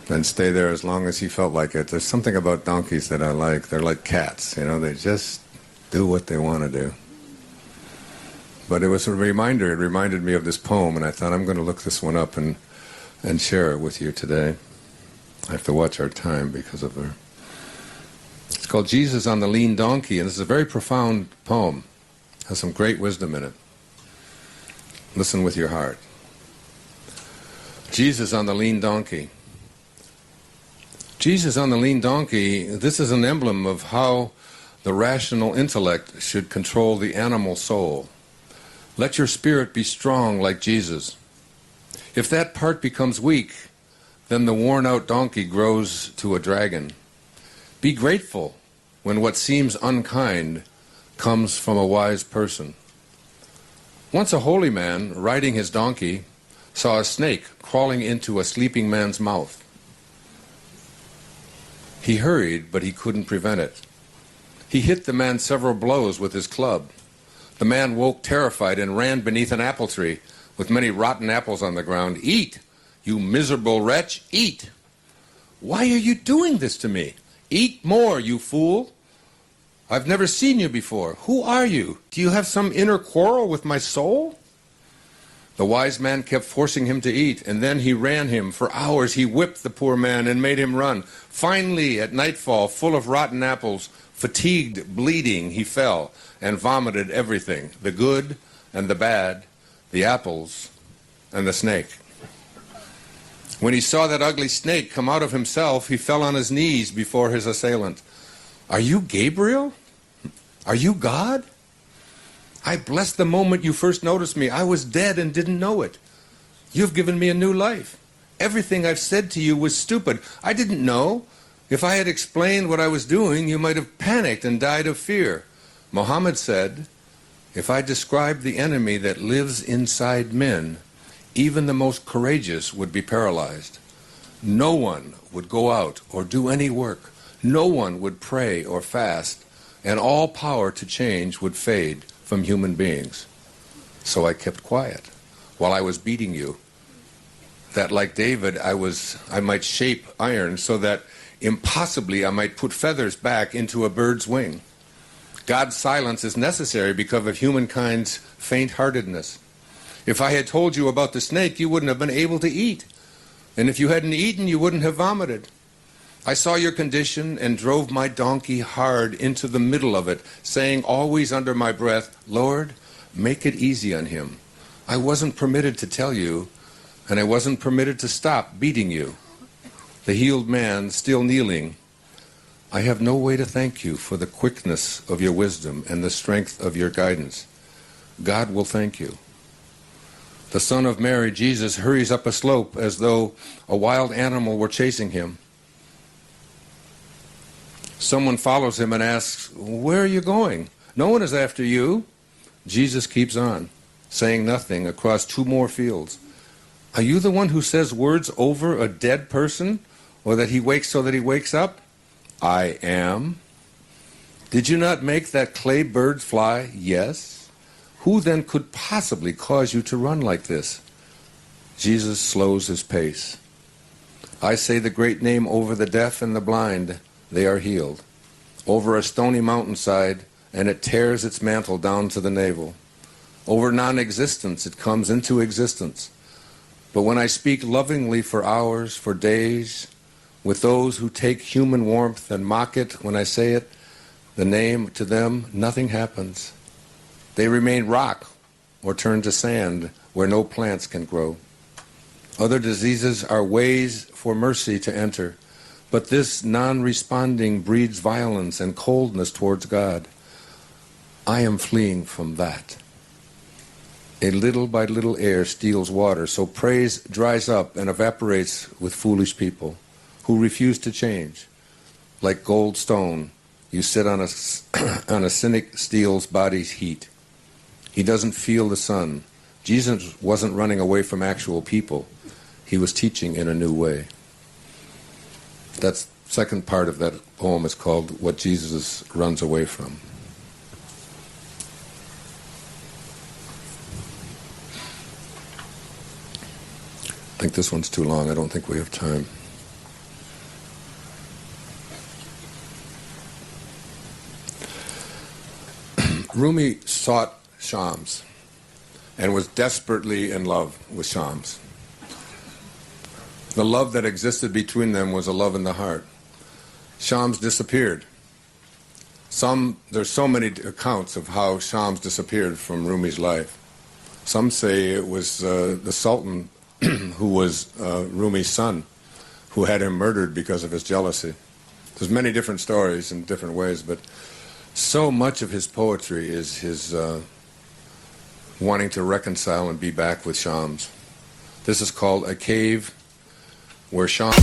Speaker 1: and stay there as long as he felt like it. There's something about donkeys that I like. They're like cats, they just do what they want to do. But it was a reminder, it reminded me of this poem, and I thought I'm going to look this one up and share it with you today. I have to watch our time because of her. It's called Jesus on the Lean Donkey, and this is a very profound poem. It has some great wisdom in it. Listen with your heart. Jesus on the Lean Donkey. Jesus on the Lean Donkey, this is an emblem of how the rational intellect should control the animal soul. Let your spirit be strong like Jesus. If that part becomes weak, then the worn-out donkey grows to a dragon. Be grateful when what seems unkind comes from a wise person. Once a holy man, riding his donkey, saw a snake crawling into a sleeping man's mouth. He hurried, but he couldn't prevent it. He hit the man several blows with his club. The man woke terrified and ran beneath an apple tree with many rotten apples on the ground. Eat, you miserable wretch, eat. Why are you doing this to me? Eat more, you fool. I've never seen you before. Who are you? Do you have some inner quarrel with my soul? The wise man kept forcing him to eat, and then he ran him. For hours he whipped the poor man and made him run. Finally, at nightfall, full of rotten apples, fatigued, bleeding, he fell and vomited everything, the good and the bad, the apples and the snake. When he saw that ugly snake come out of himself, he fell on his knees before his assailant. Are you Gabriel? Are you God? I blessed the moment you first noticed me. I was dead and didn't know it. You've given me a new life. Everything I've said to you was stupid. I didn't know. If I had explained what I was doing, you might have panicked and died of fear. Muhammad said, if I described the enemy that lives inside men, even the most courageous would be paralyzed. No one would go out or do any work. No one would pray or fast. and all power to change would fade from human beings. So I kept quiet while I was beating you, that like David I might shape iron so that impossibly I might put feathers back into a bird's wing. God's silence is necessary because of humankind's faint-heartedness. If I had told you about the snake, you wouldn't have been able to eat. And if you hadn't eaten, you wouldn't have vomited. I saw your condition and drove my donkey hard into the middle of it, saying always under my breath, Lord, make it easy on him. I wasn't permitted to tell you, and I wasn't permitted to stop beating you. The healed man, still kneeling, I have no way to thank you for the quickness of your wisdom and the strength of your guidance. God will thank you. The Son of Mary, Jesus, hurries up a slope as though a wild animal were chasing him. Someone follows him and asks, where are you going? No one is after you. Jesus keeps on, saying nothing, across 2 more fields. Are you the one who says words over a dead person, or that he wakes so that he wakes up? I am. Did you not make that clay bird fly? Yes. Who then could possibly cause you to run like this? Jesus slows his pace. I say the great name over the deaf and the blind, they are healed. Over a stony mountainside, and it tears its mantle down to the navel. Over non-existence, it comes into existence. But when I speak lovingly for hours, for days, with those who take human warmth and mock it when I say it, the name to them, nothing happens. They remain rock or turn to sand where no plants can grow. Other diseases are ways for mercy to enter, but this non-responding breeds violence and coldness towards God. I am fleeing from that. A little by little air steals water, so praise dries up and evaporates with foolish people who refuse to change. Like gold stone, you sit on a cynic steel's body's heat. He doesn't feel the sun. Jesus wasn't running away from actual people. He was teaching in a new way. That second part of that poem is called What Jesus Runs Away From. I think this one's too long. I don't think we have time. Rumi sought Shams and was desperately in love with Shams. The love that existed between them was a love in the heart. Shams disappeared. There's so many accounts of how Shams disappeared from Rumi's life. Some say it was the Sultan who was Rumi's son, who had him murdered because of his jealousy. There's many different stories in different ways, but so much of his poetry is his wanting to reconcile and be back with Shams. This is called A Cave Where Shams...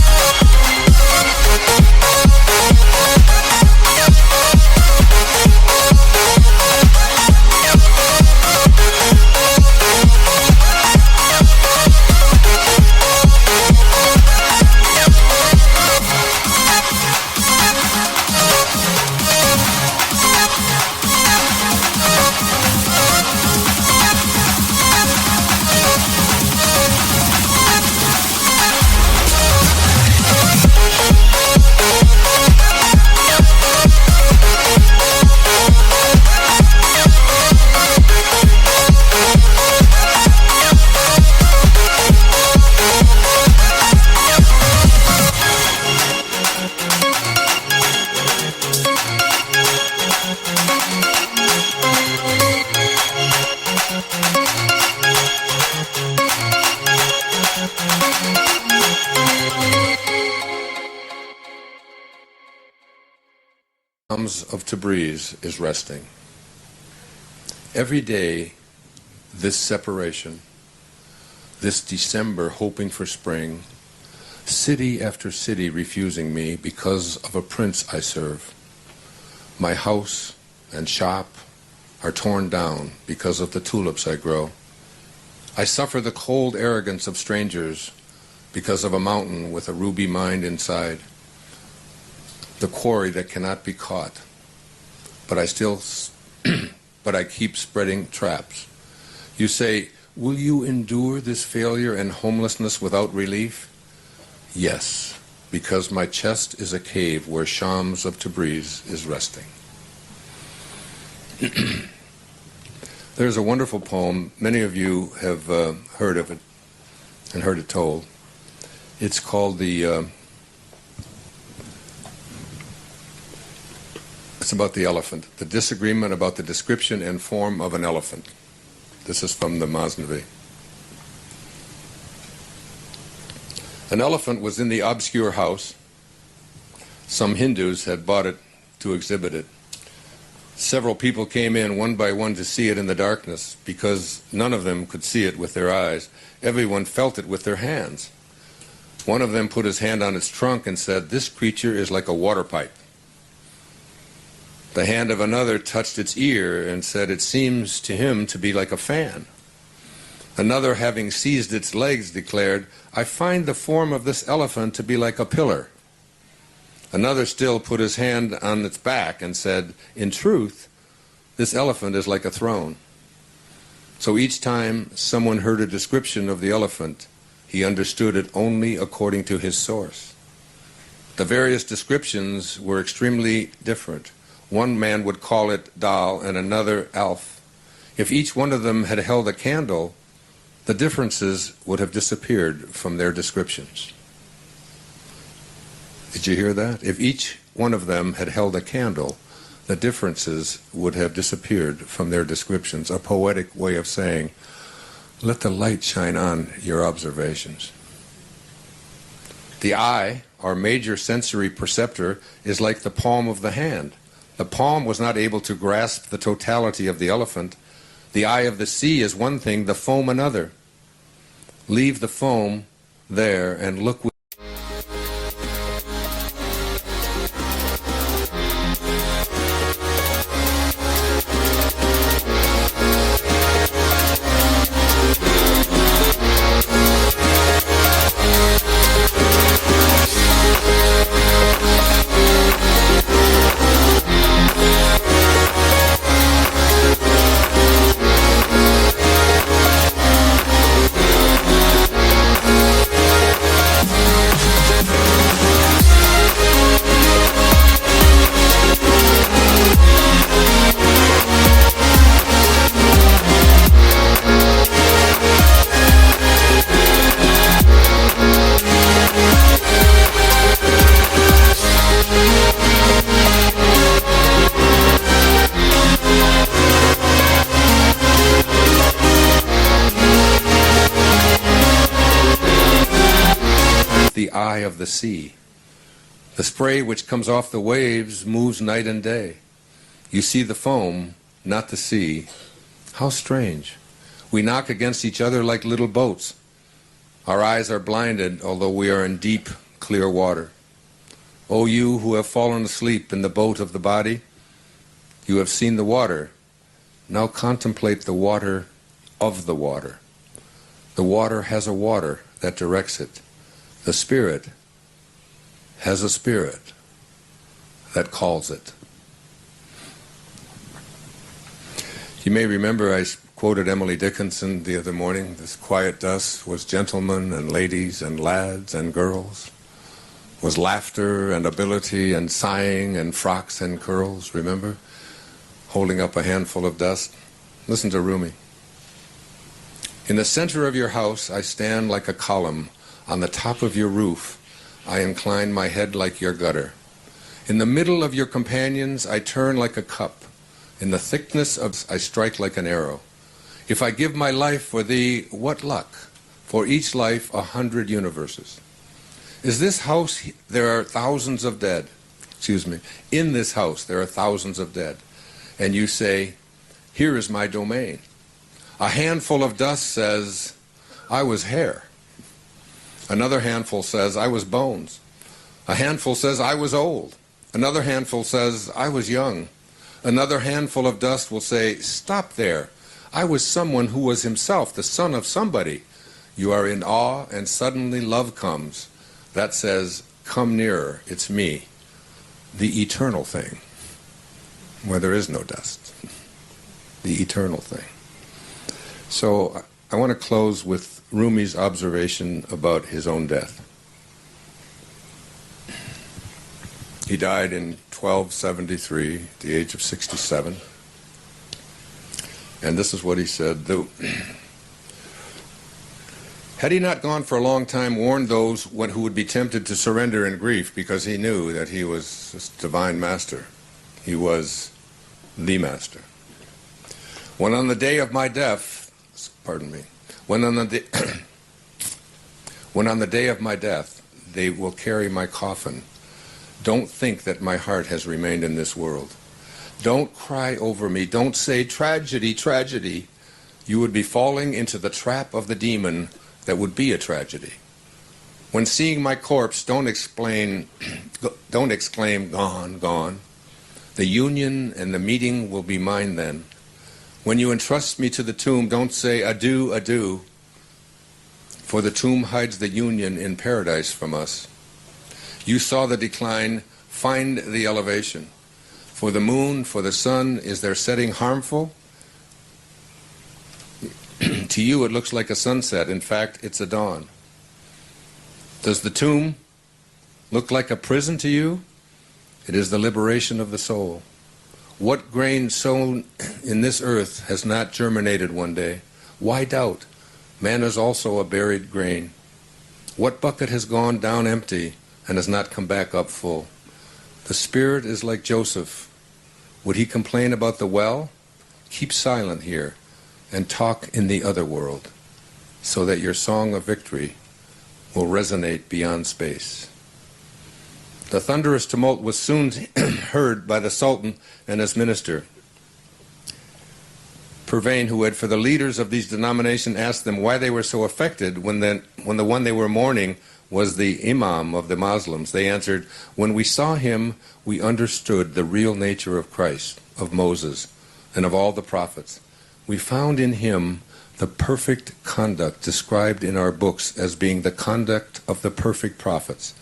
Speaker 1: of Tabriz is resting. Every day, this separation, this December hoping for spring, city after city refusing me because of a prince I serve. My house and shop are torn down because of the tulips I grow. I suffer the cold arrogance of strangers because of a mountain with a ruby mine inside, the quarry that cannot be caught. but but I keep spreading traps. You say, will you endure this failure and homelessness without relief? Yes, because my chest is a cave where Shams of Tabriz is resting. There's a wonderful poem. Many of you have heard of it and heard it told. It's called it's about the elephant, the disagreement about the description and form of an elephant. This is from the Masnavi. An elephant was in the obscure house. Some Hindus had bought it to exhibit it. Several people came in one by one to see it in the darkness because none of them could see it with their eyes. Everyone felt it with their hands. One of them put his hand on its trunk and said, "This creature is like a water pipe." The hand of another touched its ear and said, "It seems to him to be like a fan." Another, having seized its legs, declared, "I find the form of this elephant to be like a pillar." Another still put his hand on its back and said, "In truth, this elephant is like a throne." So each time someone heard a description of the elephant, he understood it only according to his source. The various descriptions were extremely different. One man would call it Dal and another Alf. If each one of them had held a candle, the differences would have disappeared from their descriptions. Did you hear that? If each one of them had held a candle, the differences would have disappeared from their descriptions. A poetic way of saying, let the light shine on your observations. The eye, our major sensory perceptor, is like the palm of the hand. The palm was not able to grasp the totality of the elephant. The eye of the sea is one thing, the foam another. Leave the foam there and look with the eye of the sea. The spray which comes off the waves moves night and day. You see the foam, not the sea. How strange. We knock against each other like little boats. Our eyes are blinded, although we are in deep, clear water. O you who have fallen asleep in the boat of the body, you have seen the water. Now contemplate the water of the water. The water has a water that directs it. The spirit has a spirit that calls it. You may remember I quoted Emily Dickinson the other morning. This quiet dusk was gentlemen and ladies and lads and girls, was laughter and ability and sighing and frocks and curls, remember? Holding up a handful of dust. Listen to Rumi. In the center of your house I stand like a column. On the top of your roof I incline my head like your gutter. In the middle of your companions I turn like a cup. In the thickness of I strike like an arrow. If I give my life for thee, what luck? For each life 100 universes. Is this house, there are thousands of dead. In this house there are thousands of dead. And you say, here is my domain. A handful of dust says, I was hair. Another handful says, I was bones. A handful says, I was old. Another handful says, I was young. Another handful of dust will say, stop there. I was someone who was himself the son of somebody. You are in awe, and suddenly love comes. That says, come nearer, it's me, the eternal thing. where there is no dust, the eternal thing. So I want to close with Rumi's observation about his own death. He died in 1273 at the age of 67. And this is what he said. Had he not gone for a long time, warned those who would be tempted to surrender in grief, because he knew that he was this divine master. He was the master. When on the day of my death, when on the day of my death, they will carry my coffin, don't think that my heart has remained in this world. Don't cry over me. Don't say, tragedy, tragedy. You would be falling into the trap of the demon that would be a tragedy. When seeing my corpse, don't exclaim, gone, gone. The union and the meeting will be mine then. When you entrust me to the tomb, don't say, adieu, adieu. For the tomb hides the union in paradise from us. You saw the decline, find the elevation. For the moon, for the sun, is their setting harmful? To you it looks like a sunset. In fact, it's a dawn. Does the tomb look like a prison to you? It is the liberation of the soul. What grain sown in this earth has not germinated one day? Why doubt? Man is also a buried grain. What bucket has gone down empty and has not come back up full? The spirit is like Joseph. Would he complain about the well? Keep silent here and talk in the other world, so that your song of victory will resonate beyond space. The thunderous tumult was soon heard by the Sultan and his minister, Pervain, who had for the leaders of these denominations asked them why they were so affected when the one they were mourning was the Imam of the Muslims. They answered, when we saw him, we understood the real nature of Christ, of Moses, and of all the prophets. We found in him the perfect conduct described in our books as being the conduct of the perfect prophets.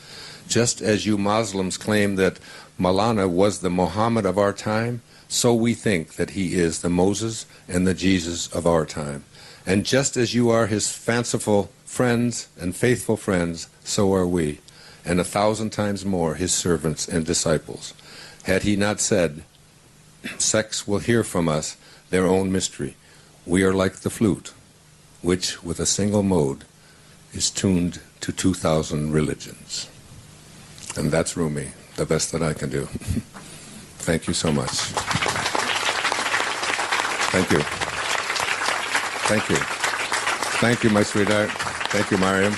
Speaker 1: Just as you Muslims claim that Maulana was the Muhammad of our time, so we think that he is the Moses and the Jesus of our time. And just as you are his fanciful friends and faithful friends, so are we, and 1,000 times more his servants and disciples. Had he not said, sects will hear from us their own mystery. We are like the flute, which with a single mode is tuned to 2,000 religions. And that's Rumi, the best that I can do. Thank you so much. Thank you. Thank you. Thank you, my sweetheart. Thank you, Mariam.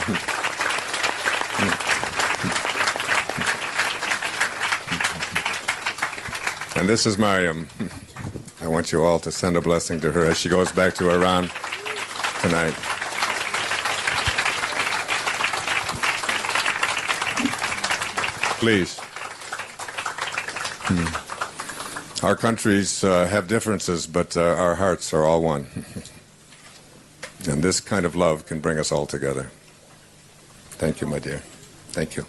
Speaker 1: And this is Mariam. I want you all to send a blessing to her as she goes back to Iran tonight. Please. Our countries have differences, but our hearts are all one. And this kind of love can bring us all together. Thank you, my dear. Thank you.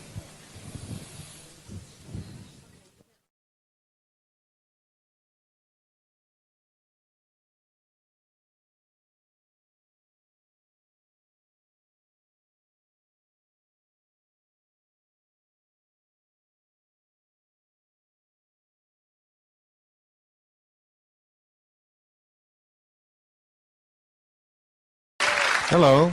Speaker 1: Hello.